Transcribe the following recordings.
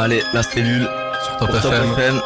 Allez, la cellule sur Top FM.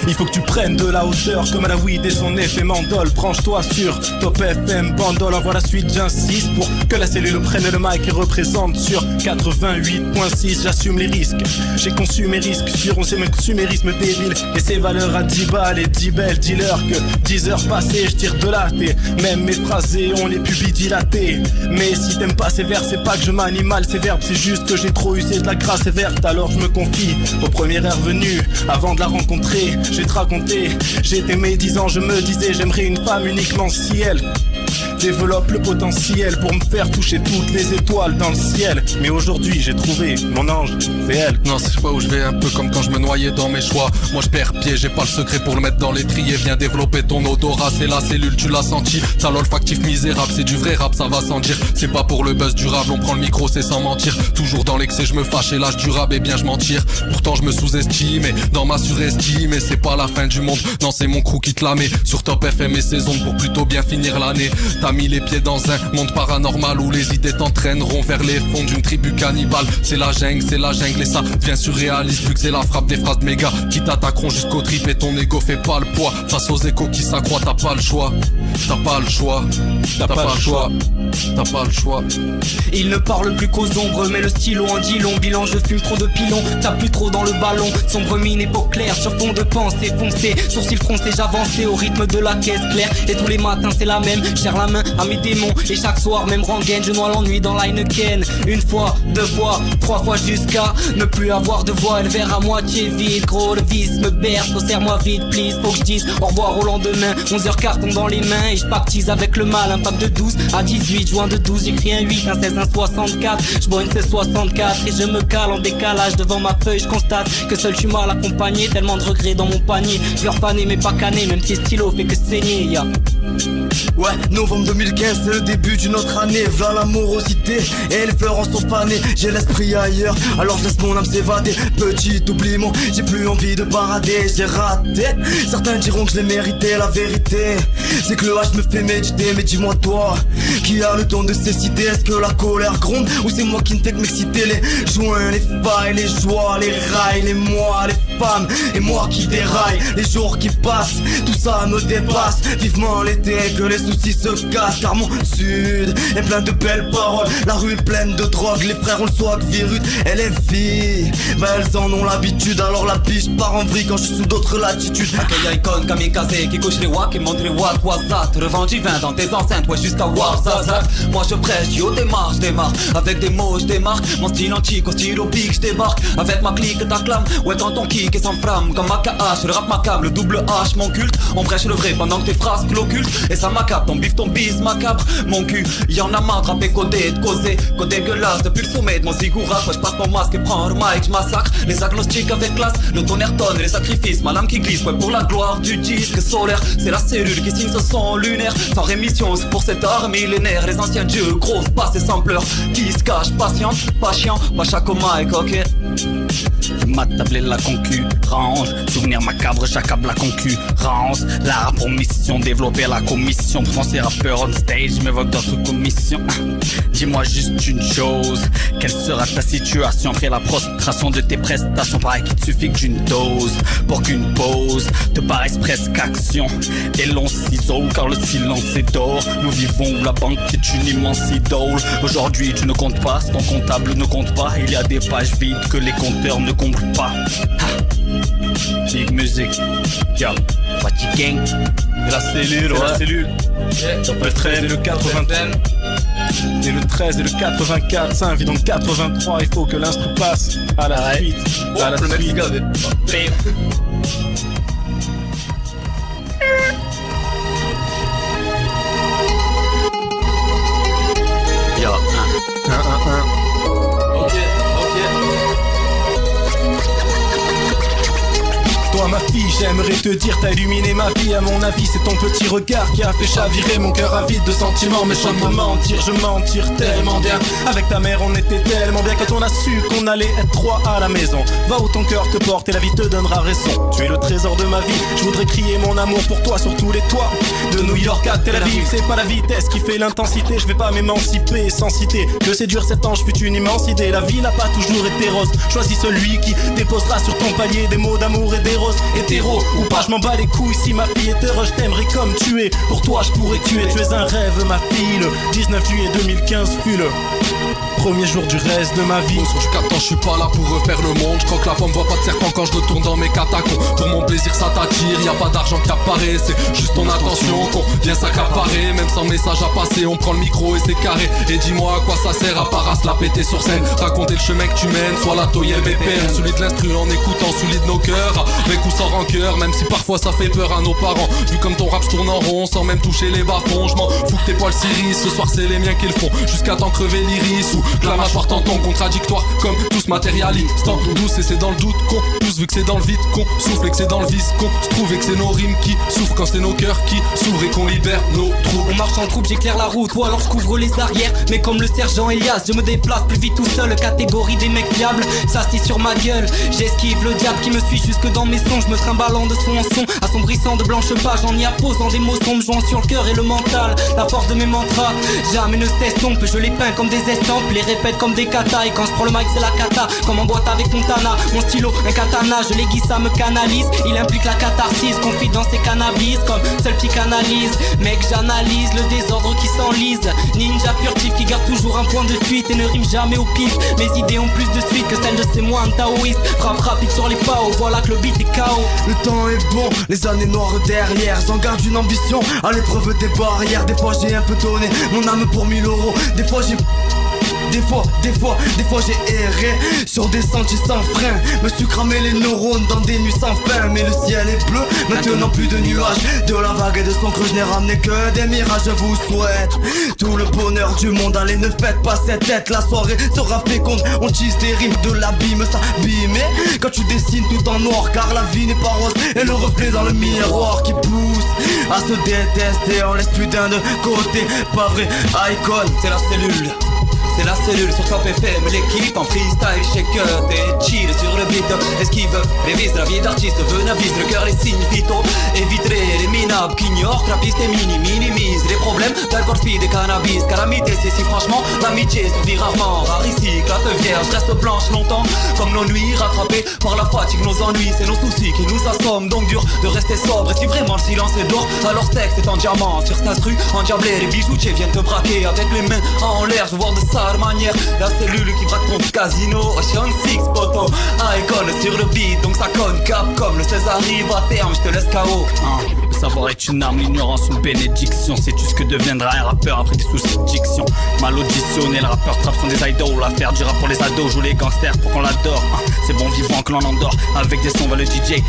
Il faut que tu prennes de la hauteur comme à la weed et son effet mandole. Branche-toi sur Top FM, bandole. Envoie la suite, j'insiste pour que la cellule prenne le mic et représente sur 88.6. J'assume les risques, j'ai conçu mes risques sur on sait mon consumérisme débile et ses valeurs à 10 balles et 10 belles dealers que 10 heures passées je tire de la thé. Même mes phrasés ont les pupilles dilatées. Mais si t'aimes pas ces vers, c'est pas que je manie mal ces verbes, c'est juste que j'ai trop usé de la grâce verte. Alors je me confie au premier air venu avant de la rencontrer. Je vais te raconter, j'étais médisant, je me disais j'aimerais une femme uniquement si elle développe le potentiel pour me faire toucher toutes les étoiles dans le ciel. Mais aujourd'hui j'ai trouvé mon ange, c'est elle. Non, c'est pas où je vais, un peu comme quand je me noyais dans mes choix. Moi je perds pied, j'ai pas le secret pour le mettre dans l'étrier. Viens développer ton odorat, c'est la cellule, tu l'as senti. T'as l'olfactif misérable, c'est du vrai rap, ça va sans dire. C'est pas pour le buzz durable, on prend le micro, c'est sans mentir. Toujours dans l'excès, je me fâche et l'âge du rap, et bien je m'en tire. Pourtant je me sous-estime et dans ma surestime. Et c'est pas la fin du monde, non c'est mon crew qui te la met. Sur Top FM et ses ondes pour plutôt bien finir l'année. T'as mis les pieds dans un monde paranormal où les idées t'entraîneront vers les fonds d'une tribu cannibale. C'est la jungle et ça devient surréaliste vu que c'est la frappe des phrases méga qui t'attaqueront jusqu'au trip et ton ego fait pas le poids. Face aux échos qui s'accroît, t'as pas le choix. T'as pas le choix. T'as pas le choix. T'as pas le choix. Il ne parle plus qu'aux ombres, mais le stylo en dit long. Bilan, je fume trop de pilons, tape plus trop dans le ballon. Sombre mine, époque claire, sur fond de pensée foncé. Sourcils froncés, j'avançais au rythme de la caisse claire. Et tous les matins c'est la même, serre la main à mes démons. Et chaque soir, même rengaine, je noie l'ennui dans l'Heineken. Une fois, deux fois, trois fois jusqu'à ne plus avoir de voix. Et le verre à moitié vide, gros le vice me berce. Resserre-moi vite, please, faut que je dise au revoir au lendemain. 11h carton dans les mains et je pactise avec le mal. Un pack de 12 à 18, joint de 12, j'écris un 8, un 16, un 64. Je bois une 1664 et je me cale en décalage devant ma feuille. Je constate que seul je suis mal accompagné, tellement de regrets dans mon panier. Je leur fané mais pas cané, même si stylo fait que saigner, yeah. Ouais, novembre 2015, c'est le début d'une autre année. V'là l'amorosité et les fleurs en sont fanées. J'ai l'esprit ailleurs, alors je laisse mon âme s'évader. Petit oubliement, j'ai plus envie de parader. J'ai raté, certains diront que je l'ai mérité. La vérité, c'est que le H me fait méditer. Mais dis-moi toi, qui a le don de céciter? Est-ce que la colère gronde ou c'est moi qui ne fais que m'exciter? Les joints, les failles, les joies, les rails, les mois, les femmes et moi qui déraille. Les jours qui passent, tout ça me dépasse. Vivement l'été, que les soucis se cassent. Car mon sud est plein de belles paroles. La rue est pleine de drogue, les frères ont le swag virut. Et les filles, bah elles en ont l'habitude. Alors la biche part en vrille quand je suis sous d'autres latitudes. Accueil icône kamikaze qui couche les wak et montre les what wasat. Revends du vin dans tes enceintes, ouais jusqu'à Warzazat. Moi je prêche, yo démarre, je démarre. Avec des mots je démarque, mon style antique au stylo pique je débarque. Avec ma clique t'acclame, ouais quand ton kick est sans flamme. Comme AKH, le rap macabre, le double H, mon culte. On prêche le vrai pendant que tes phrases l'occulte. Et ça m'accable, ton bif, ton bise macabre. Mon cul, y'en a marre de rapper, coder, de causer. Code dégueulasse depuis le sommet de mon zigourat. Quand je passe mon masque et prends le mic, je massacre les agnostiques avec classe. Le tonnerre tonne et les sacrifices, ma lame qui glisse. Ouais pour la gloire du disque solaire. C'est la cellule qui signe ce son lunaire. Sans rémission, c'est pour cet art millénaire. Les anciens dieux, grosses passes et sans pleurs. Qui se cachent, patiente, pas chiant, pas chaque mic, ok. Ma table et la concurrence. Souvenir macabre, j'accable la concurrence. L'art pour mission, développer la commission. Français rappeur on stage, m'évoque dans toute commission. Dis-moi juste une chose, quelle sera ta situation après la prostration de tes prestations? Pareil qu'il te suffit que d'une dose pour qu'une pause te paraisse presque action. Et l'on s'isole car le silence est d'or. Nous vivons où la banque est une immense idole. Aujourd'hui tu ne comptes pas, ton comptable ne compte pas. Il y a des pages vides que les compteurs ne comblent pas. Big music, yo, what you gang? Et la cellule, ouais. La cellule. Le 13 et le 80. Et le 13 et le 84, ça invite dans le 83. Il faut que l'instru passe à la suite. À la suite. Yo, Toi ma fille, J'aimerais te dire, t'as illuminé ma vie. À mon avis, c'est ton petit regard qui a fait chavirer mon cœur avide de sentiments. Mais je viens de mentir, je mentir tellement bien. Avec ta mère, on était tellement bien quand on a su qu'on allait être trois à la maison. Va où ton cœur te porte et la vie te donnera raison. Tu es le trésor de ma vie. Je voudrais crier mon amour pour toi sur tous les toits. De New York à Tel Aviv, c'est pas la vitesse qui fait l'intensité. Je vais pas m'émanciper sans citer que c'est dur 7 ans, je fut une immense idée. La vie n'a pas toujours été rose. Choisis celui qui déposera sur ton palier des mots d'amour et des roses. Hétéro ou pas, je m'en bats les couilles. Si ma fille est heureuse, je t'aimerais comme tu es. Pour toi je pourrais tuer, tu es un rêve ma fille. Le 19 juillet 2015 fut le premier jour du reste de ma vie. Je capte, je suis pas là pour refaire le monde. Je crois que la pomme voit pas de serpent quand je retourne dans mes catacombes. Pour mon plaisir ça t'attire, y a pas d'argent qui apparaît. C'est juste ton attention qu'on vient s'accaparer. Même sans message à passer, on prend le micro et c'est carré. Et dis-moi à quoi ça sert à part à se la péter sur scène. Raconter le chemin que tu mènes, soit la toile BPM. Celui de l'instru en écoutant, celui de nos cœurs. Avec ou sans rancœur, même si parfois ça fait peur à nos parents. Vu comme ton rap je tourne en rond sans même toucher les bas-fonds. Je m'en fous que tes poils s'irisent, ce soir c'est les miens qui le font. Jusqu'à t'en crever l'iris ou que la mâchoire t'entend contradictoire. Comme tous matérialistes, en douce et c'est dans le doute qu'on pousse. Vu que c'est dans le vide qu'on souffle et que c'est dans le vice qu'on se trouve. Et que c'est nos rimes qui souffrent quand c'est nos cœurs qui s'ouvrent et qu'on libère nos trous. On marche en troupe, j'éclaire la route, ou alors je couvre les arrières. Mais comme le sergent Elias, je me déplace plus vite tout seul. Catégorie des mecs fiables, s'assit sur ma gueule. J'esquive le diable qui me suit jusque dans mes sons. Je me trimballant de son en son, assombrissant de blanches pages. En y apposant des mots sombres, jouant sur le cœur et le mental. La force de mes mantras, jamais ne s'estompe. Je les peins comme des estampes, les répète comme des katas. Et quand je prends le mic c'est la cata, comme en boîte avec Fontana. Mon stylo, un katana, je l'aiguise, ça me canalise. Il implique la catharsis, confie dans ses cannabis. Comme seul psychanalyse, mec j'analyse le désordre qui s'enlise. Ninja furtif qui garde toujours un point de fuite et ne rime jamais au pif. Mes idées ont plus de suite que celles de ces moines taoïstes. Frappe rapide sur les pao, voilà que le beat est KO. Le temps est bon, les années noires derrière. J'en garde une ambition à l'épreuve des barrières. Des fois j'ai un peu donné mon âme pour 1000 euros. Des fois j'ai... Des fois j'ai erré sur des sentiers sans frein. Me suis cramé les neurones dans des nuits sans fin. Mais le ciel est bleu, maintenant plus de nuages. De la vague et de son creux je n'ai ramené que des mirages. Je vous souhaite tout le bonheur du monde. Allez ne faites pas cette tête, la soirée sera féconde. On tisse des rimes de l'abîme, ça bime. Quand tu dessines tout en noir, car la vie n'est pas rose. Et le reflet dans le miroir qui pousse à se détester. On laisse plus d'un de côté, pas vrai, icon. C'est la cellule. C'est la cellule sur Top FM, l'équipe en freestyle, shaker, et chill sur le beat. Esquive, révise la vie d'artiste, venavise, le cœur les signes vitaux. Éviterai les minables qui ignorent, trappiste et minimise les problèmes d'alcool, speed et cannabis. Calamité, c'est si franchement, l'amitié survit rarement. Rare ici, classe vierge, reste blanche longtemps. Comme nos nuits, rattrapées par la fatigue, nos ennuis, c'est nos soucis qui nous assomment. Donc dur de rester sobre, et si vraiment le silence est d'or, alors ce texte est en diamant. Sur cette instru, endiablé, les bijoutiers viennent te braquer. Avec les mains en l'air, je vois de ça manière, la cellule qui braque ton casino. Ocean 6 poto, icon sur le beat, donc ça conne cap comme le 16 arrive à terme, je te laisse KO. Le savoir est une arme, l'ignorance une bénédiction. Sais-tu ce que deviendra un rappeur après des soucis de diction? Mal auditionné, le rappeur trap sont des idoles. L'affaire du rap pour les ados, joue les gangsters pour qu'on l'adore. C'est bon vivant que l'on endort, avec des sons va le DJ.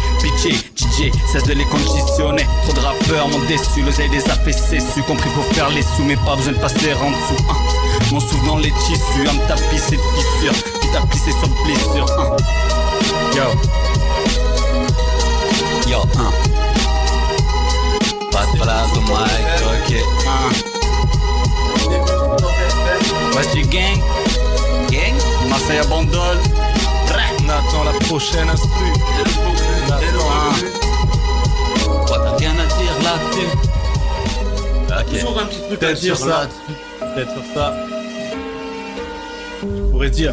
DJ, cesse de les conditionner. Trop de rappeurs m'ont déçu, l'oseille des affaissés su. Compris pour faire les sous, mais pas besoin de passer en dessous. Mon souffle dans les tissus, un tapissé de fissures, puis tapissé sur blessure. Yo, pas de place au mic, ok. Voici gang, Marseille à Bandol. On attend la prochaine instru. Quoi, t'as rien à dire là-dessus? Toujours un petit truc à dire ça. Peut-être sur ça. Je pourrais dire.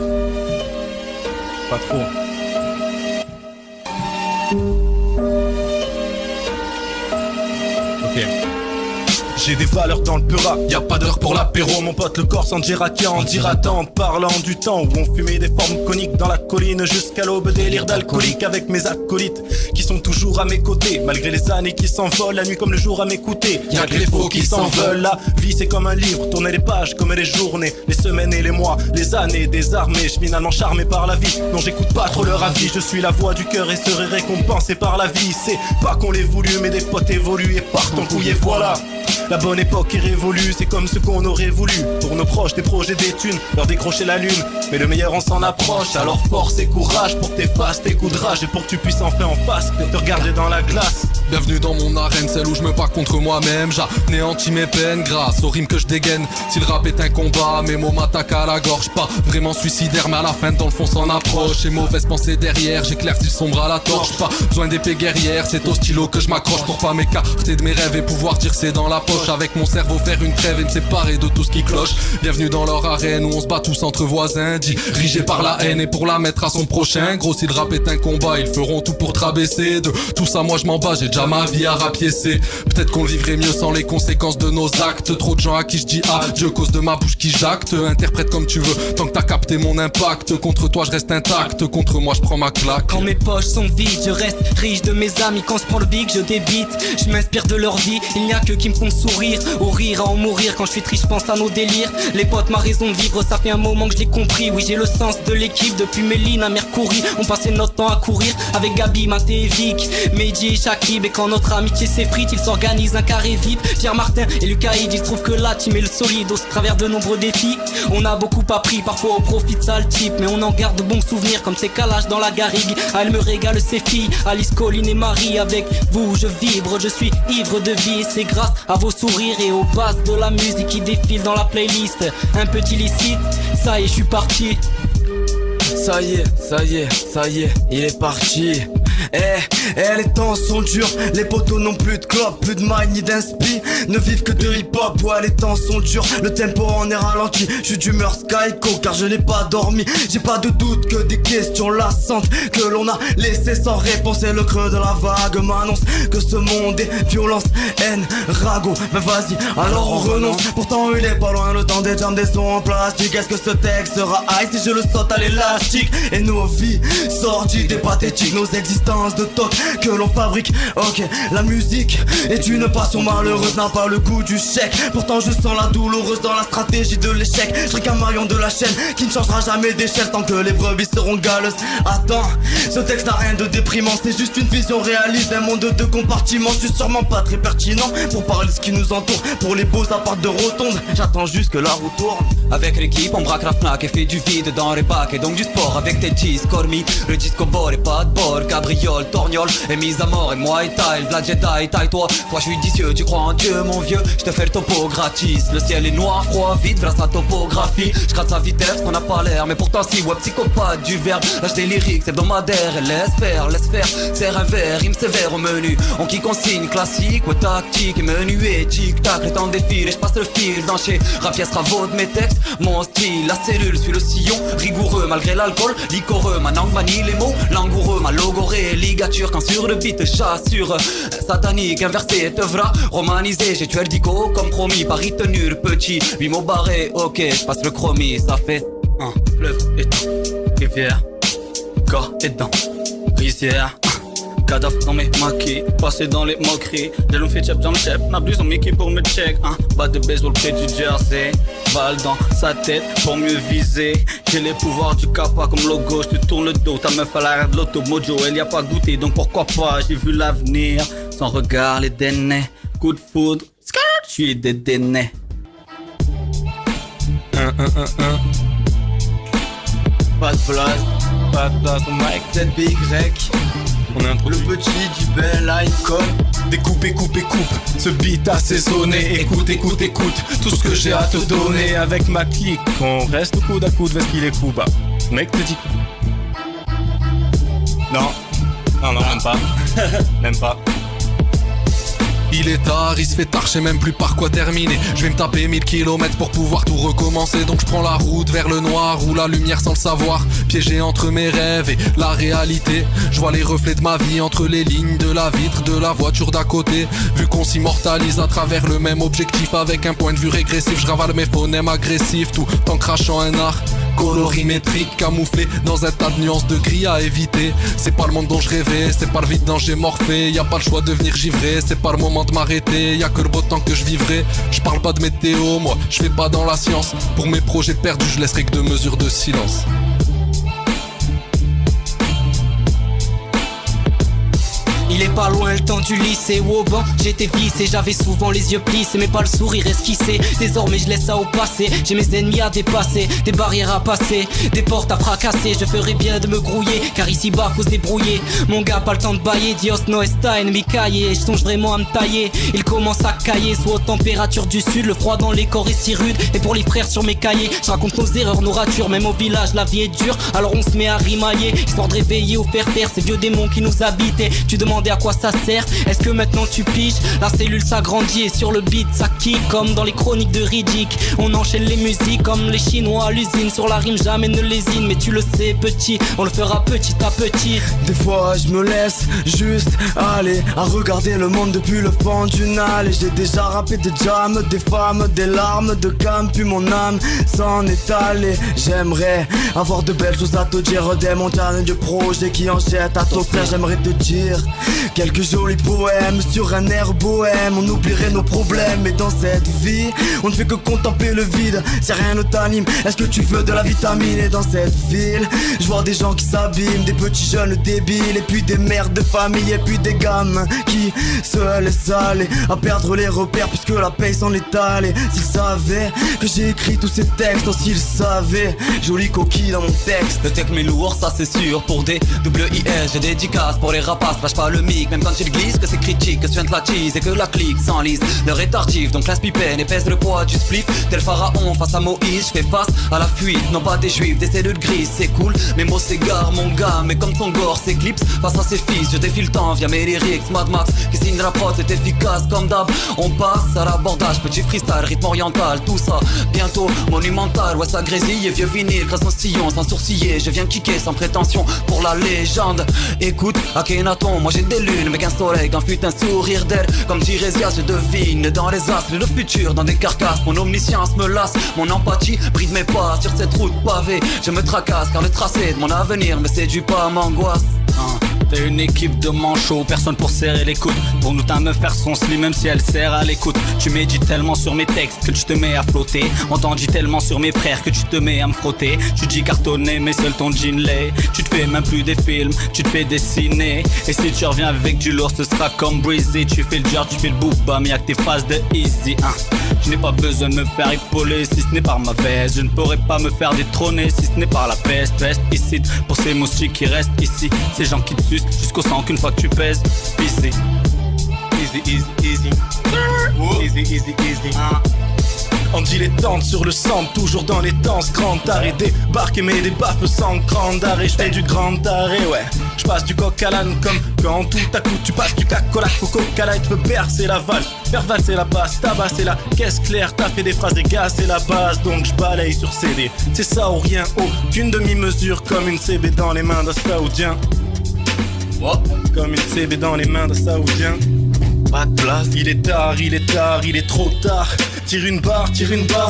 Pas trop. Ok. J'ai des valeurs dans le pura, y a pas d'heure pour l'apéro. Mon pote le corse en dira qui en dira tant. Parlant du temps où on fumait des formes coniques dans la colline jusqu'à l'aube, délire d'alcoolique avec mes acolytes qui sont toujours à mes côtés. Malgré les années qui s'envolent, la nuit comme le jour à m'écouter. Y'a que les faux qui s'en veulent. La vie c'est comme un livre, tourner les pages comme les journées, les semaines et les mois, les années désarmées. J'suis finalement charmé par la vie, non j'écoute pas trop leur avis. Je suis la voix du cœur et serai récompensé par la vie. C'est pas qu'on l'ait voulu mais des potes évoluent et partent en couille et voilà. La bonne époque est révolue, c'est comme ce qu'on aurait voulu. Pour nos proches, des projets, des thunes, leur décrocher la lune. Mais le meilleur on s'en approche, alors force et courage pour que t'effaces tes coups de rage et pour que tu puisses enfin en face te regarder dans la glace. Bienvenue dans mon arène, celle où je me bats contre moi-même. J'anéantis mes peines grâce aux rimes que je dégaine. Si le rap est un combat, mes mots m'attaquent à la gorge. Pas vraiment suicidaire, mais à la fin dans le fond s'en approche. Et mauvaise pensée derrière, j'éclaircis le sombre à la torche. Pas besoin d'épée guerrière, c'est au stylo que je m'accroche. Pour pas m'écarter de mes rêves et pouvoir dire c'est dans la poche. Avec mon cerveau faire une trêve et me séparer de tout ce qui cloche. Bienvenue dans leur arène où on se bat tous entre voisins. Dirigé par la haine et pour la mettre à son prochain. Gros si le rap est un combat, ils feront tout pour te rabaisser. De tout ça moi je m'en bats, j'ai déjà ma vie à rapiécer. Peut-être qu'on vivrait mieux sans les conséquences de nos actes. Trop de gens à qui je dis adieu cause de ma bouche qui jacte. Interprète comme tu veux, tant que t'as capté mon impact. Contre toi je reste intact, contre moi je prends ma claque. Quand mes poches sont vides, je reste riche de mes amis. Quand je prends le big, je débite. Je m'inspire de leur vie, il n'y a que qui me font sourire. Au rire, à en mourir, quand je suis triste, je pense à nos délires. Les potes, ma raison de vivre, ça fait un moment que je l'ai compris. Oui, j'ai le sens de l'équipe, depuis Méline à Mercury. On passait notre temps à courir avec Gabi, Maté et Vic, Mehdi et Shakib. Et quand notre amitié s'effrite, il s'organise un carré VIP. Pierre Martin et Lucaïd, il se trouve que la team est le solide au travers de nombreux défis. On a beaucoup appris, parfois au profit de sale type, mais on en garde de bons souvenirs comme ces calages dans la garrigue. Elle me régale ses filles, Alice, Colline et Marie. Avec vous je vibre, je suis ivre de vie. C'est grâce à vos sourires et aux basses de la musique qui défile dans la playlist. Un petit licite, ça y est je suis parti. Ça y est, ça y est, ça y est, il est parti. Les temps sont durs, les poteaux n'ont plus de clopes, plus de mailles ni d'inspi, ne vivent que de hip-hop. Ouais, les temps sont durs, le tempo en est ralenti. Je suis d'humeur Skyco car je n'ai pas dormi. J'ai pas de doute que des questions lassantes que l'on a laissées sans réponse. Et le creux de la vague m'annonce que ce monde est violence, haine, ragot. Mais vas-y, alors on renonce. Pourtant il est pas loin le temps des jams, des sons en plastique. Est-ce que ce texte sera high si je le saute à l'élastique? Et nos vies sordides et pathétiques, nos existences de toc que l'on fabrique. Ok, la musique est une passion malheureuse, n'a pas le goût du chèque. Pourtant je sens la douloureuse dans la stratégie de l'échec. Je serai qu'un maillon de la chaîne qui ne changera jamais d'échelle tant que les brebis seront galeuses. Attends, ce texte n'a rien de déprimant, c'est juste une vision réaliste d'un monde de compartiments. Je suis sûrement pas très pertinent pour parler de ce qui nous entoure. Pour les beaux apparts de rotonde, j'attends juste que la roue tourne. Avec l'équipe on braque la Fnac et fait du vide dans les bacs. Et donc du sport avec tes cheese, cormis, le disco ball et pas de bol. Cabriole, torgnole et mise à mort. Et moi et taille, Vlad Jedi, taille-toi. Toi je suis dicieux, tu crois en Dieu mon vieux. Je te fais le topo gratis. Le ciel est noir, froid, vide, grâce à la topographie. Je gratte sa vitesse, qu'on n'a pas l'air. Mais pourtant si, ouais, psychopathe du verbe. Lâche des lyriques, c'est hebdomadaire. Et laisse faire, serre un verre, rime sévère au menu. On qui consigne classique, ouais, tactique et menu et tic-tac. Le temps défile et je passe le fil dans chez Rapiès, Ravo de mes textes. Mon style, la cellule, suis le sillon. Rigoureux malgré l'alcool, licoreux. Ma langue manie les mots, langoureux. Ma logorée, ligature quand sur le beat chassure. Satanique, inversé, t'œuvra romanisé. J'ai tué le dico comme promis, Paris tenu le petit. 8 mots barrés, ok, je passe le chromie. Ça fait un fleuve étang, rivière, corps et dents, rizière. Cadavre dans mes maquis, passé dans les moqueries. J'ai l'on fait chep dans le chep, ma bluse en Mickey pour me check. Bas de baseball près du jersey, balle dans sa tête pour mieux viser. J'ai les pouvoirs du kappa comme logo, je te tourne le dos. Ta meuf à l'arrière de l'auto mojo, elle y a pas goûté donc pourquoi pas. J'ai vu l'avenir, sans regard les dénais. Coup de foudre, je suis dédainé. Pas de place, Pas de place au mic, ZBY. on est un Le petit dit belle icon. Découpe, écoute, ce beat assaisonné. Écoute, tout ce que j'ai à te donner. Avec ma clique, on reste coude à coude, parce qu'il est coup bas. Mec te dit non, même pas. Même pas. Il est tard, il se fait tard, je sais même plus par quoi terminer. Je vais me taper 1000 km pour pouvoir tout recommencer. Donc je prends la route vers le noir ou la lumière sans le savoir. Piégé entre mes rêves et la réalité. Je vois les reflets de ma vie entre les lignes de la vitre de la voiture d'à côté. Vu qu'on s'immortalise à travers le même objectif. Avec un point de vue régressif, je ravale mes phonèmes agressifs. Tout en crachant un art colorimétrique camouflé dans un tas de nuances de gris à éviter. C'est pas le monde dont je rêvais, c'est pas le vide dont j'ai morphé. Y'a pas le choix de venir givrer, c'est pas le moment de m'arrêter. Y'a que le beau temps que je vivrai. Je parle pas de météo, moi, je fais pas dans la science. Pour mes projets perdus, je laisserai que 2 mesures de silence. Il Il est pas loin le temps du lycée. Au banc, j'étais vissé, j'avais souvent les yeux plissés, mais pas le sourire esquissé. Désormais je laisse ça au passé. J'ai mes ennemis à dépasser, des barrières à passer, des portes à fracasser. Je ferais bien de me grouiller, car ici-bas faut se débrouiller. Mon gars, pas le temps de bailler. Dios no está en mi cahier. Je songe vraiment à me tailler. Il commence à cailler, soit aux températures du sud. Le froid dans les corps est si rude. Et pour les frères sur mes cahiers, je raconte nos erreurs, nos ratures. Même au village, la vie est dure, alors on se met à rimailler, histoire de réveiller ou faire taire ces vieux démons qui nous habitaient. Tu demandais à quoi ça sert, est-ce que maintenant tu piges? La cellule s'agrandit et sur le beat ça kick, comme dans les chroniques de Riddick. On enchaîne les musiques comme les Chinois à l'usine. Sur la rime jamais ne lésine, mais tu le sais petit, on le fera petit à petit. Des fois je me laisse juste aller à regarder le monde depuis le fond d'une allée. J'ai déjà rappé des jams, des femmes, des larmes, de calme, puis mon âme s'en est allée. J'aimerais avoir de belles choses à te dire, des montagnes de projets qui en jettent à t'offrir. J'aimerais te dire quelques jolis poèmes sur un air bohème. On oublierait nos problèmes, mais dans cette vie on ne fait que contempler le vide. Si rien ne t'anime, est-ce que tu veux de la vitamine? Et dans cette ville, je vois des gens qui s'abîment, des petits jeunes débiles, et puis des mères de famille, et puis des gamins qui se laissent aller à perdre les repères puisque la paye s'en est allée. S'ils savaient que j'ai écrit tous ces textes, oh, s'ils savaient, jolie coquille dans mon texte. Le tech m'est lourd, ça c'est sûr. Pour des WIS, j'ai dédicace pour les rapaces. Flash pas le mic, même quand ils glissent, que c'est critique, que suinte la cheese et que la clique s'enlise. L'heure est tardive, donc classe pipène et pèse le poids du spliff. Tel pharaon face à Moïse, je fais face à la fuite. Non pas des juifs, des cellules grises, c'est cool. Mes mots s'égarent, mon gars, mais comme son gore s'éclipse face à ses fils, je défie le temps via mes lyrics. Mad Max, qui signe la prod, c'est efficace comme d'hab. On passe à l'abordage, petit freestyle, rythme oriental, tout ça bientôt monumental. Ouais, ça grésille et vieux vinyle, grâce au sillon, sans sourciller. Je viens kicker sans prétention pour la légende. Écoute, Akhenaton, moi j'ai des lunes, mais qu'un soleil, qu'un fut un sourire d'air. Comme Tiresias, je devine dans les astres le futur, dans des carcasses. Mon omniscience me lasse, mon empathie bride mes pas sur cette route pavée. Je me tracasse car le tracé de mon avenir me séduit pas, m'angoisse. T'es une équipe de manchots, personne pour serrer les coudes. Pour nous ta meuf perd son slim même si elle sert à l'écoute. Tu médites tellement sur mes textes que tu te mets à flotter. On t'en dit tellement sur mes frères que tu te mets à me frotter. Tu dis cartonner mais seul ton jean l'est. Tu te fais même plus des films, tu te fais dessiner. Et si tu reviens avec du lourd ce sera comme Breezy. Tu fais le jar, tu fais le booba mais y'a que tes phases de easy. Je n'ai pas besoin de me faire épauler si ce n'est par ma veste. Je ne pourrais pas me faire détrôner si ce n'est par la peste. Reste ici pour ces moustiques qui restent ici. Ces gens qui te sucent jusqu'au sang qu'une fois que tu pèses. Easy. Easy, easy, easy. Easy, easy, easy. On dilettante sur le centre, toujours dans les danses. Grand arrêt, débarque et mets des baffes sans grand arrêt. Je fais du grand arrêt, ouais. Je passe du coq à l'âne comme quand tout à coup tu passes du cac-cola au coca-là et tu veux bercer la valse. Faire valser la basse, tabasser la caisse claire. T'as fait des phrases des gars, c'est la base. Donc je balaye sur CD. C'est ça ou rien, aucune demi-mesure. Comme une CB dans les mains d'un saoudien. Comme une CB dans les mains d'un saoudien. Pas de place. Il est tard, il est tard, il est trop tard. Tire une barre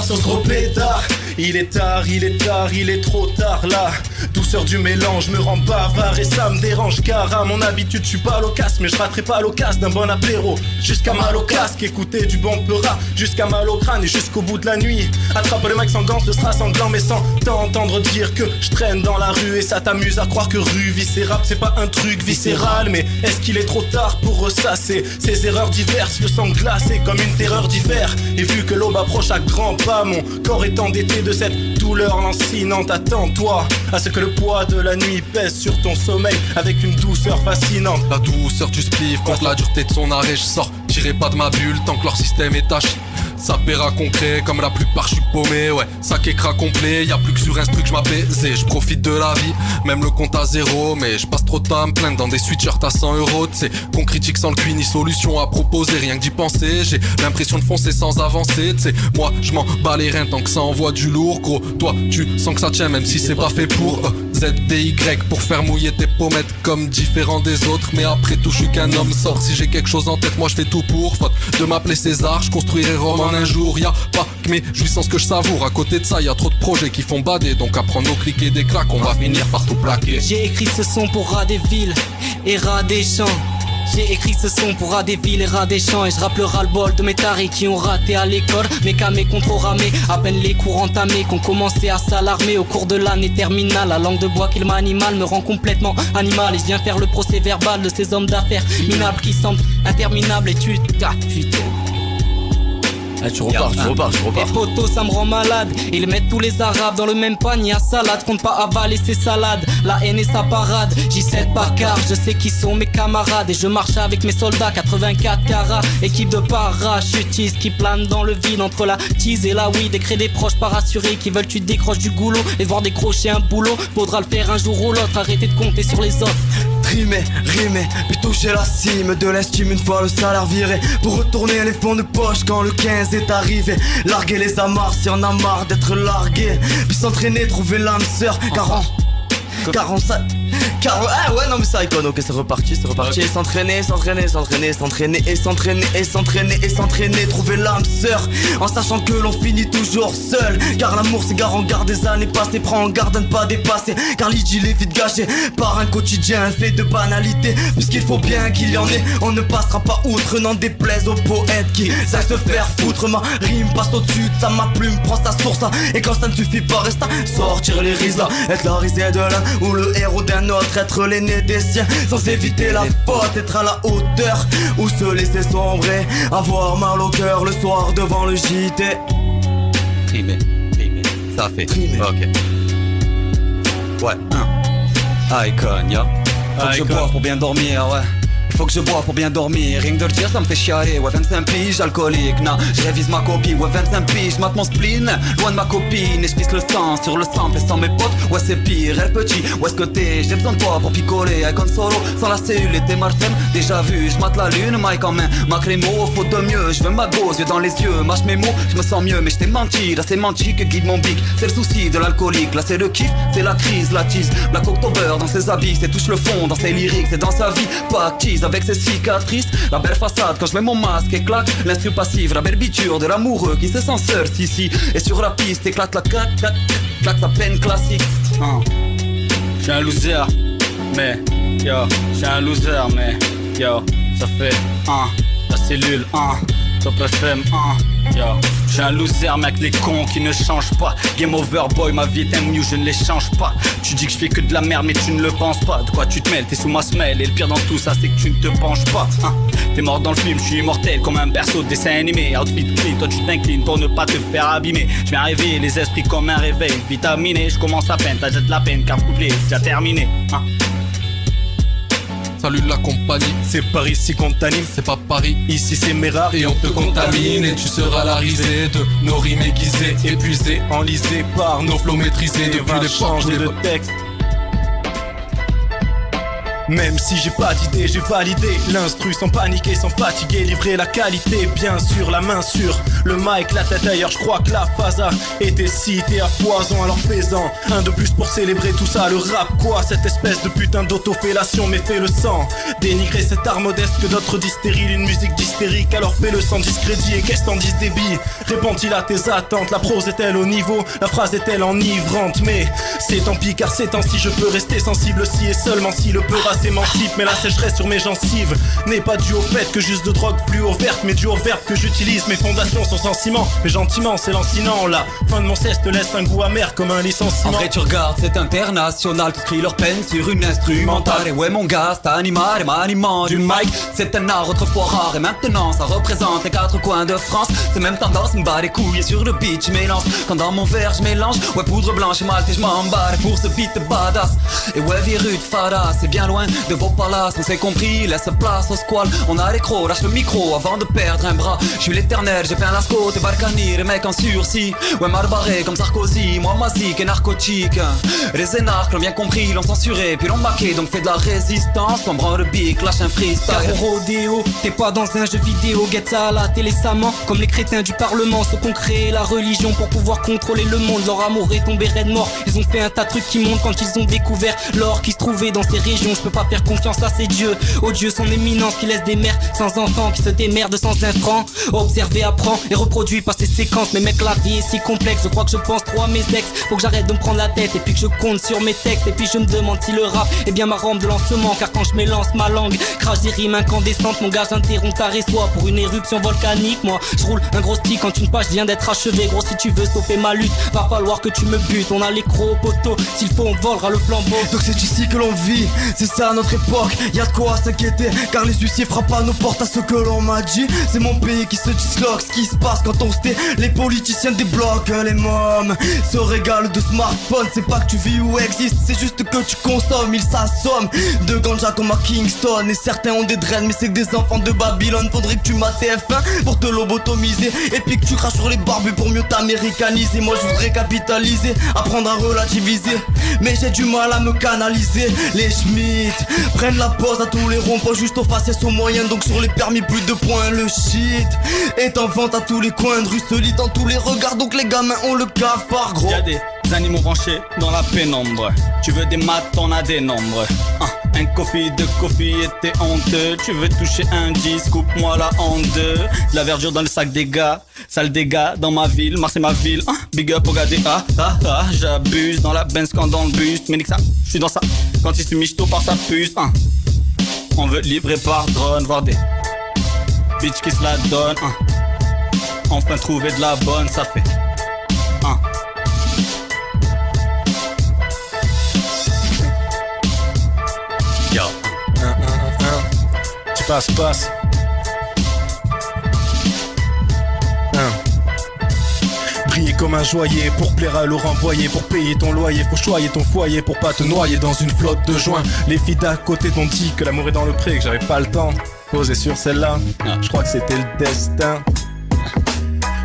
sur ce gros pétard. Il est tard, il est tard, il est trop tard là. Douceur du mélange me rend bavard et ça me dérange car à mon habitude je suis pas loquace. Mais je raterai pas l'occasion d'un bon apéro. Jusqu'à mal au casque, écouter du bon peura. Jusqu'à mal au crâne et jusqu'au bout de la nuit. Attrape le mec sans gants, ce sera sanglant mais sans t'entendre dire que je traîne dans la rue. Et ça t'amuse à croire que rue viscérable c'est pas un truc viscéral. Mais est-ce qu'il est trop tard pour ressasser ces erreurs diverses, le sang glacé comme une terreur d'hiver. Et vu que l'aube approche à grands pas, mon corps est endetté de cette douleur lancinante. Attends-toi à ce que le poids de la nuit pèse sur ton sommeil avec une douceur fascinante. La douceur du spliff contre la dureté de son arrêt. Je sors, tirez pas de ma bulle tant que leur système est taché. Ça paiera concret, comme la plupart je suis paumé. Ouais, ça qu'écra complet, y'a plus que sur instru que je m'apaisais. Je profite de la vie, même le compte à zéro. Mais je passe trop de temps à me plaindre dans des sweatshirts à 100 €. T'sais, qu'on critique sans le cul ni solution à proposer. Rien que d'y penser, j'ai l'impression de foncer sans avancer. T'sais, moi je m'en bats les reins tant que ça envoie du lourd. Gros, toi tu sens que ça tient même si c'est pas fait pour ZDY pour faire mouiller tes pommettes comme différents des autres. Mais après tout je suis qu'un homme sort. Si j'ai quelque chose en tête moi je fais tout pour. Faute de m'appeler César, je construirai Rome en un jour. Y'a pas que mes jouissances que je savoure. À côté de ça y'a trop de projets qui font bader. Donc à prendre au clic et des claques on va finir par tout plaquer. J'ai écrit ce son pour ras des villes et ras des champs. J'ai écrit ce son pour ras des villes et ras des champs. Et je rappe le ras-le-bol de mes taris qui ont raté à l'école. Mes camés contre ramés, à peine les cours entamés, qu'on commençait à s'alarmer au cours de l'année terminale. La langue de bois qu'il m'animale me rend complètement animal. Et je viens faire le procès verbal de ces hommes d'affaires minables qui semblent interminables. Et tu... Ah, putain. Ah, tu repars. Les potos ça me rend malade. Ils mettent tous les arabes dans le même panier à salade. Compte pas avaler ces salades. La haine et sa parade. J7 par car, je sais qui sont mes camarades. Et je marche avec mes soldats 84 carats. Équipe de parachutistes qui planent dans le vide entre la tease et la weed. Écrit des proches pas rassurés qui veulent que tu décroches du goulot. Et voir décrocher un boulot, faudra le faire un jour ou l'autre. Arrêtez de compter sur les autres. Rimer, puis toucher la cime de l'estime une fois le salaire viré. Pour retourner les fonds de poche quand le 15 est arrivé. Larguer les amarres si on a marre d'être largué. Puis s'entraîner, trouver l'âme sœur. Ah ouais non mais ça icône, ok c'est reparti. Et s'entraîner, trouver l'âme sœur. En sachant que l'on finit toujours seul. Car l'amour s'égare en garde des années passées. Prends en garde à ne pas dépasser. Car l'idylle est vite gâchée par un quotidien fait de banalité. Puisqu'il faut bien qu'il y en ait. On ne passera pas outre, n'en déplaise aux poètes qui savent se faire foutre. Ma rime passe au-dessus de ça, ma plume prend sa source là. Et quand ça ne suffit pas, reste à sortir les rises là. Être la risée de l'un ou le héros d'un autre. Être l'aîné des siens sans éviter la faute. Être à la hauteur ou se laisser sombrer. Avoir mal au cœur le soir devant le JT. Trimé, ça fait Trimé. Ok. Ouais, Icon, ya. Faut que je boive pour bien dormir, ouais. Faut que je boive pour bien dormir. Rien que de le dire ça me fait chialer. Ouais 25 piges alcoolique. Nah je révise ma copie. Ouais 25 piges mate mon spleen. Loin de ma copine. Et je pisse le sang sur le sample. Et sans mes potes ouais c'est pire. Elle petit où est-ce que t'es? J'ai besoin de toi pour picoler. Avec un solo sans la cellule et tes martèmes. Déjà vu je mate la lune. Mike en main ma crémo. Faut de mieux. Je veux ma gauze yeux dans les yeux. Mâche mes mots je me sens mieux. Mais je t'ai menti. Là c'est menti que guide mon bic. C'est le souci de l'alcoolique. Là c'est le kiff. C'est la crise. La tease. Black October dans ses habits. C'est touche le fond dans ses lyriques. C'est dans sa vie. Pas acquise avec ses cicatrices. La belle façade quand je mets mon masque et claque. L'instru passif, la barbiture de l'amoureux qui se sent seul si. Et sur la piste éclate la claque sa peine classique. J'suis un loser, mais yo, j'suis un loser, mais yo, ça fait la cellule, Top FM, yo. J'suis un loser, mec, les cons qui ne changent pas. Game over, boy, ma vie est un mieux, je ne les change pas. Tu dis que je fais que de la merde, mais tu ne le penses pas. De quoi tu te mêles, t'es sous ma semelle. Et le pire dans tout ça, c'est que tu ne te penches pas. T'es mort dans le film, je suis immortel comme un perso de dessin animé. Outfit clean, toi tu t'inclines pour ne pas te faire abîmer. Je viens réveiller les esprits comme un réveil vitaminé. Je commence à peine, t'as déjà de la peine, car couplet est déjà terminé. Salut la compagnie, c'est par ici qu'on t'anime. c'est pas Paris. Ici c'est Mera Et on te contamine et tu seras la risée de nos rimes aiguisées, épuisées, enlisé par nos flots maîtrisés depuis les changer de texte. Même si j'ai pas d'idée, j'ai validé l'instru sans paniquer, sans fatiguer, livrer la qualité, bien sûr, la main sur le mic, la tête ailleurs. Je crois que la phase a été citée à foison, alors fais-en un de plus pour célébrer tout ça. Le rap quoi, cette espèce de putain d'autofellation, mais fais le sang, dénigrer cet art modeste que d'autres disent stérile, une musique d'hystérique, alors fais-le sans discrédit. Et qu'est-ce t'en disent des billes, répondis-le à tes attentes. La prose est-elle au niveau, la phrase est-elle enivrante? Mais c'est tant pis car ces temps-ci je peux rester sensible si et seulement si le peur s'émancipe. Mais la sécheresse sur mes gencives n'est pas due au fait que juste de drogue fluo verte, mais due au verbe que j'utilise. Mes fondations sont sans ciment, mais gentiment c'est lancinant. La fin de mon cesse te laisse un goût amer comme un licenciement. En vrai tu regardes, c'est international, qui crient leur peine sur une instrumentale. Et ouais mon gars, c'est animal et maniement du mic. C'est un art autrefois rare et maintenant ça représente les quatre coins de France. C'est même tendance, me bat les couilles et sur le beat je mélange. Quand dans mon verre je mélange, ouais poudre blanche et malte et je m'embarre pour ce beat badass. Et ouais virut fada, c'est bien loin de vos palaces, on s'est compris, laisse place au squal. On a les crocs, lâche le micro avant de perdre un bras. Je suis l'éternel, j'ai fait un lasco, t'es Barcani, les mecs en sursis. Ouais mal barré comme Sarkozy, moi masique et narcotique. Les énarques l'ont bien compris, l'ont censuré, puis l'ont maqué, donc fais de la résistance. On branle le bic, lâche un freestyle. Car au rodéo, t'es pas dans un jeu vidéo, get ça à la télé samant. Comme les crétins du parlement, ceux qu'on crée la religion pour pouvoir contrôler le monde. Leur amour est tombé raide mort, ils ont fait un tas de trucs qui montent quand ils ont découvert l'or qui se trouvait dans ces régions. Je peux pas faire confiance à ces dieux. Aux dieux son éminence qui laisse des mères sans enfants, qui se démerdent sans instants. Observer, apprend et reproduit pas ces séquences. Mais mec, la vie est si complexe, je crois que je pense trop à mes ex. Faut que j'arrête de me prendre la tête et puis que je compte sur mes textes. Et puis je me demande si le rap est bien ma rampe de lancement, car quand je m'élance ma langue crache des rimes incandescentes. Mon gars, j'interromps ta réçoit pour une éruption volcanique. Moi je roule un gros stick quand une page vient d'être achevée. Gros, si tu veux stopper ma lutte, va falloir que tu me butes. On a les crocs au poteau, s'il faut on volera le flambeau. Donc c'est ici que l'on vit, c'est ça notre époque. Y'a de quoi s'inquiéter, car les huissiers frappent à nos portes. À ce que l'on m'a dit, c'est mon pays qui se disloque. Ce qui se passe quand on se tait, les politiciens débloquent. Les mômes se régalent de smartphones. C'est pas que tu vis ou existes, c'est juste que tu consommes. Ils s'assomment de ganja comme à Kingston. Et certains ont des dreads, mais c'est que des enfants de Babylone. Faudrait que tu mates TF1 pour te lobotomiser, et puis que tu craches sur les barbus pour mieux t'américaniser. Moi je voudrais capitaliser, apprendre à relativiser, mais j'ai du mal à me canaliser. Les Schmitt prennent la pause à tous les ronds-points, juste aux faciès aux moyens. Donc sur les permis plus de points. Le shit est en vente à tous les coins de rue, se lit dans tous les regards. Donc les gamins ont le cafard gros. Y'a des animaux branchés dans la pénombre. Tu veux des maths, on a des nombres. Un coffee, deux coffee et t'es honteux. Tu veux toucher un 10, coupe-moi la en deux. De la verdure dans le sac des gars, sale dégâts dans ma ville, Marseille ma ville. Big up au gars des j'abuse dans la Benz quand dans le bus. Mais nique ça, j'suis dans ça quand il se michto par sa puce. On veut livrer par drone, voir des bitch qui se la donnent. Enfin trouver de la bonne, ça fait Yo. Tu passe. Briller comme un joaillier pour plaire à Laurent Boyer. Pour payer ton loyer, faut choyer ton foyer pour pas te noyer dans une flotte de joints. Les filles d'à côté t'ont dit que l'amour est dans le pré, que j'avais pas le temps. Posé sur celle-là, je crois que c'était le destin.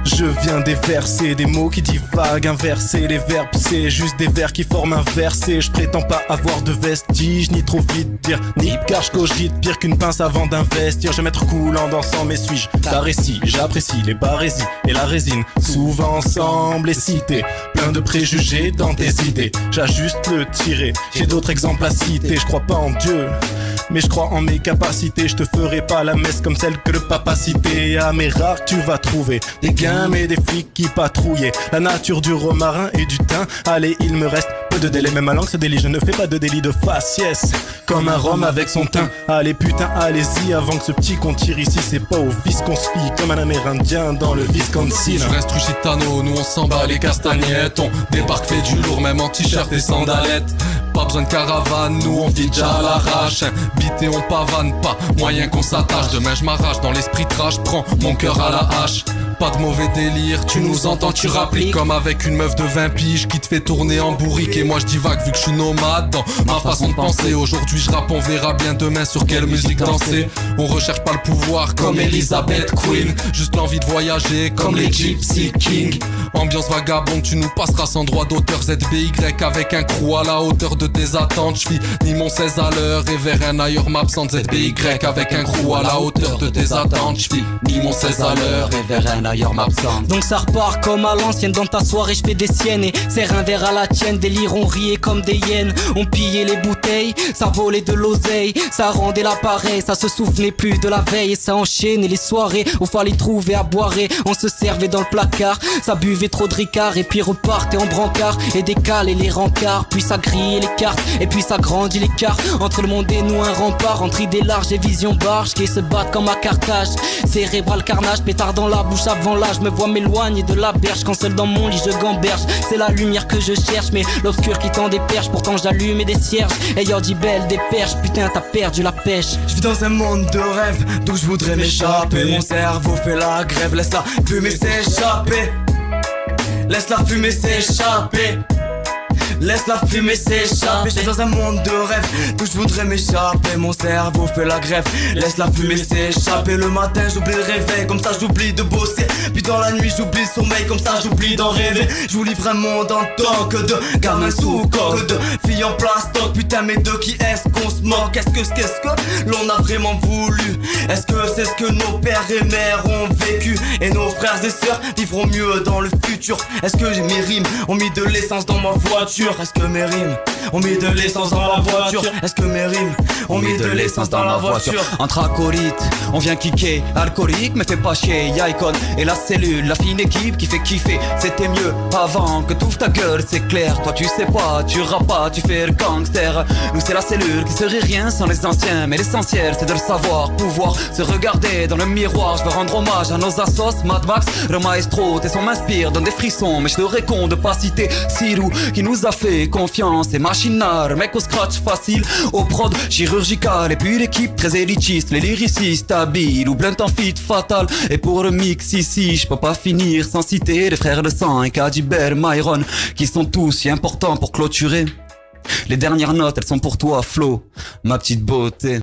Je viens déverser des mots qui divaguent, inverser les verbes, c'est juste des vers qui forment un verset. Je prétends pas avoir de vestiges, ni trop vite dire nip, car je cogite pire qu'une pince avant d'investir. Je vais m'être cool en dansant, mais suis-je ta récit? J'apprécie les barésies et la résine, souvent ensemble et cité. Plein de préjugés dans tes idées, j'ajuste le tiré. J'ai d'autres exemples à citer, je crois pas en Dieu, mais je crois en mes capacités. Je te ferai pas la messe comme celle que le papa citait. À mes rares tu vas trouver des gains mais des flics qui patrouillaient la nature du romarin et du thym. Allez, il me reste peu de délai, même ma langue se délie. Je ne fais pas de délit de faciès, comme un rhum avec son teint. Allez putain, allez-y avant que ce petit qu'on tire ici. C'est pas au vice qu'on se fie, comme un amérindien dans le Wisconsin. Je reste Truchitano, nous on s'en bat les castagnettes. On débarque, fait du lourd, même en t-shirt et sandalettes. Pas besoin de caravane, nous on vit déjà à l'arrache. Bité on pavane, pas moyen qu'on s'attache. Demain je m'arrache dans l'esprit trash, prends mon cœur à la hache. Pas de mauvais délire, tu nous entends, tu rappliques. Comme avec une meuf de 20 piges qui te fait tourner en bourrique. Et moi je divague vu que je suis nomade dans ma façon de penser. Aujourd'hui je rappe, on verra bien demain sur quelle musique danser. On recherche pas le pouvoir comme Elizabeth Queen, juste l'envie de voyager comme les Gypsy Kings. Ambiance vagabonde, tu nous passeras sans droit d'auteur. ZBY avec un crew à la hauteur de tes attentes. Je ni mon 16 à l'heure et vers un ailleurs m'absente. ZBY avec un crew à la hauteur de tes attentes. Je ni mon 16 à l'heure et vers un ailleurs m'absente. Donc ça repart comme à l'ancienne, dans ta soirée je fais des siennes. Et serre un verre à la tienne, délire on riait comme des hyènes. On pillait les bouteilles, ça volait de l'oseille. Ça rendait l'appareil, ça se souvenait plus de la veille. Et ça enchaînait les soirées, où fallait trouver à boire. On se servait dans le placard, ça buvait trop de ricard. Et puis repartait en brancard, et décalait les rencarts. Puis ça grillait les cartes, et puis ça grandit l'écart. Entre le monde et nous un rempart, entre idées larges et visions barges qui se battent comme à Carthage. Cérébral carnage, pétard dans la bouche avant l'âge. Je me vois m'éloigner de la berge, quand seul dans mon lit je gamberge. C'est la lumière que je cherche, mais l'obscur qui tend des perches. Pourtant j'allume des cierges, ayant dit belle des perches. Putain t'as perdu la pêche. Je vis dans un monde de rêve, d'où je voudrais m'échapper. Mon cerveau fait la grève, laisse la fumée s'échapper. Laisse la fumée s'échapper. Laisse la fumée s'échapper. J'suis dans un monde de rêve, d'où je voudrais m'échapper. Mon cerveau fait la grève, laisse la fumée s'échapper. Le matin j'oublie le réveil, comme ça j'oublie de bosser. Puis dans la nuit j'oublie le sommeil, comme ça j'oublie d'en rêver. Je vous livre un monde en tant que de gamins sous coque, de filles en plastoc. Putain mais de qui est-ce qu'on se moque? Qu'est-ce que l'on a vraiment voulu? Est-ce que c'est ce que nos pères et mères ont vécu? Et nos frères et sœurs vivront mieux dans le futur? Est-ce que mes rimes ont mis de l'essence dans ma voiture? voiture. Est-ce que mes rimes ont mis de l'essence dans la voiture? Est-ce que mes rimes ont mis de l'essence dans la voiture? Entre acolytes, on vient kicker. Alcoolique, mais fais pas chier. Y'a Icon et la cellule, la fine équipe qui fait kiffer. C'était mieux avant que t'ouvres ta gueule, c'est clair. Toi tu sais pas, tu rappes pas, tu fais le gangster. Nous c'est la cellule qui serait rien sans les anciens. Mais l'essentiel c'est de le savoir, pouvoir se regarder dans le miroir. Je veux rendre hommage à nos assos, Mad Max, le maestro. Tes sons m'inspirent, donne des frissons. Mais je serais con de pas citer Sirou qui nous a fait confiance. Et Machinard, mec au scratch facile, au prod chirurgical. Et puis l'équipe très élitiste, les lyricistes habiles ou blunt en fit fatal. Et pour le mix ici, je peux pas finir sans citer les frères de sang et Kadibel, Myron, qui sont tous si importants pour clôturer. Les dernières notes, elles sont pour toi, Flo, ma petite beauté.